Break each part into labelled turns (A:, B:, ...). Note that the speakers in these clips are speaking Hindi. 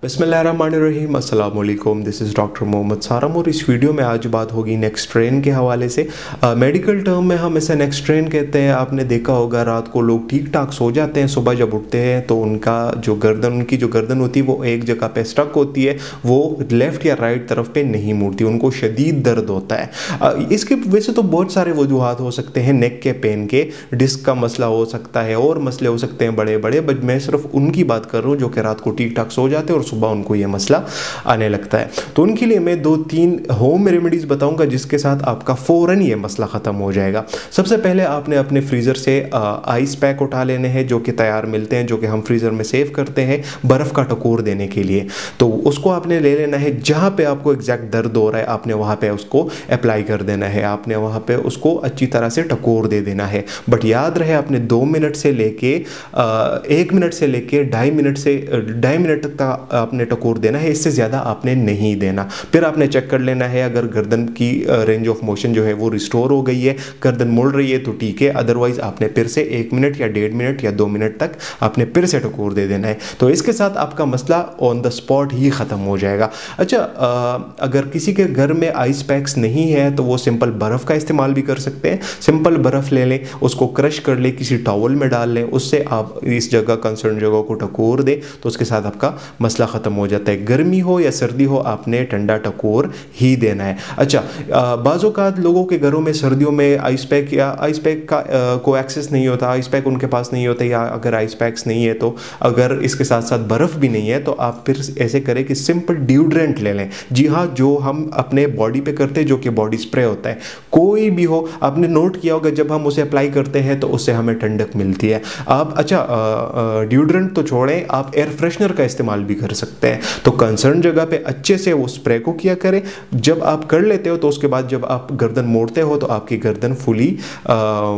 A: बिस्मिल्लाहिर्रहमानिर्रहीम, अस्सलाम वालेकुम। दिस इज़ डॉक्टर मोहम्मद सारम और इस वीडियो में आज बात होगी नेक स्ट्रेन के हवाले से। मेडिकल टर्म में हम इसे नेक स्ट्रेन कहते हैं। आपने देखा होगा रात को लोग ठीक ठाक सो जाते हैं, सुबह जब उठते हैं तो उनकी जो गर्दन होती है वो एक जगह पे स्टक होती है, वो लेफ़्ट या राइट तरफ पे नहीं मुड़ती, उनको शदीद दर्द होता है। इसके वैसे तो बहुत सारे वजूहात हो सकते हैं नेक के पेन के। डिस्क का मसला हो सकता है और मसले हो सकते हैं बड़े बड़े, बट मैं सिर्फ उनकी बात कर रहा हूँ जो कि रात को ठीक ठाक सो जाते हैं और सुबह उनको ये मसला आने लगता है। तो उनके लिए मैं 2-3 होम रेमेडीज़ बताऊंगा जिसके साथ आपका फ़ौरन ये मसला ख़त्म हो जाएगा। सबसे पहले आपने अपने फ्रीज़र से आइस पैक उठा लेने हैं जो कि तैयार मिलते हैं, जो कि हम फ्रीज़र में सेव करते हैं बर्फ़ का टकोर देने के लिए। तो उसको आपने ले लेना है, जहाँ पे आपको एग्जैक्ट दर्द हो रहा है आपने वहाँ पे उसको अप्लाई कर देना है, आपने वहाँ पे उसको अच्छी तरह से टकोर दे देना है। बट याद रहे आपने 2 मिनट से लेके 1 मिनट से लेके 2.5 मिनट तक आपने टकोर देना है, इससे ज़्यादा आपने नहीं देना। फिर आपने चेक कर लेना है अगर गर्दन की रेंज ऑफ मोशन जो है वो रिस्टोर हो गई है, गर्दन मुड़ रही है तो ठीक है, अदरवाइज आपने फिर से 1 मिनट या 1.5 मिनट या 2 मिनट तक आपने फिर से टकोर दे देना है। तो इसके साथ आपका मसला ऑन द स्पॉट ही ख़त्म हो जाएगा। अच्छा, अगर किसी के घर में आइस पैक्स नहीं है तो वो सिंपल बर्फ़ का इस्तेमाल भी कर सकते हैं। सिंपल बर्फ़ ले लें, उसको क्रश कर लें, किसी टॉवल में डाल लें, उससे आप इस जगह कंसर्न जगह को टकोर दें तो उसके साथ आपका मसला ख़त्म हो जाता है। गर्मी हो या सर्दी हो आपने ठंडा टकोर ही देना है। अच्छा, बाज़-औक़ात लोगों के घरों में सर्दियों में आइस पैक का को एक्सेस नहीं होता, आइस पैक उनके पास नहीं होता, या अगर आइस पैक्स नहीं है तो अगर इसके साथ साथ बर्फ़ भी नहीं है तो आप फिर ऐसे करें कि सिंपल डिओड्रेंट ले लें। जी हाँ, जो हम अपने बॉडी पे करते हैं, जो कि बॉडी स्प्रे होता है, कोई भी हो, आपने नोट किया होगा जब हम उसे अप्लाई करते हैं तो उससे हमें ठंडक मिलती है। आप डिओड्रेंट तो छोड़ें, आप एयर फ्रेशनर का इस्तेमाल भी कर सकते हैं। तो कंसर्न जगह पे अच्छे से वो स्प्रे को किया करें। जब आप कर लेते हो तो उसके बाद जब आप गर्दन मोड़ते हो तो आपकी गर्दन फुली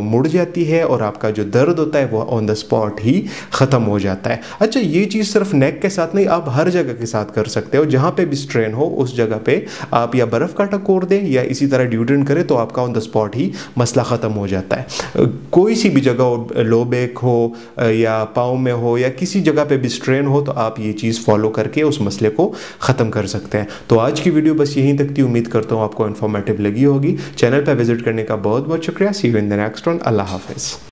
A: मुड़ जाती है और आपका जो दर्द होता है वो ऑन द स्पॉट ही ख़त्म हो जाता है। अच्छा, ये चीज़ सिर्फ नेक के साथ नहीं, आप हर जगह के साथ कर सकते हो। जहाँ पे भी स्ट्रेन हो उस जगह पे आप या बर्फ़ का टकोर दें या इसी तरह डिओड्रेंट करें तो आपका ऑन द स्पॉट ही मसला ख़त्म हो जाता है। कोई सी भी जगह, लो बैक हो या पाँव में हो या किसी जगह पे भी स्ट्रेन हो तो आप ये चीज़ फॉलो करके उस मसले को ख़त्म कर सकते हैं। तो आज की वीडियो बस यहीं तक थी। उम्मीद करता हूँ आपको इन्फॉर्मेटिव लगी होगी। चैनल पर विजिट करने का बहुत बहुत शुक्रिया। See you in the next one. अल्लाह हाफ़िज़।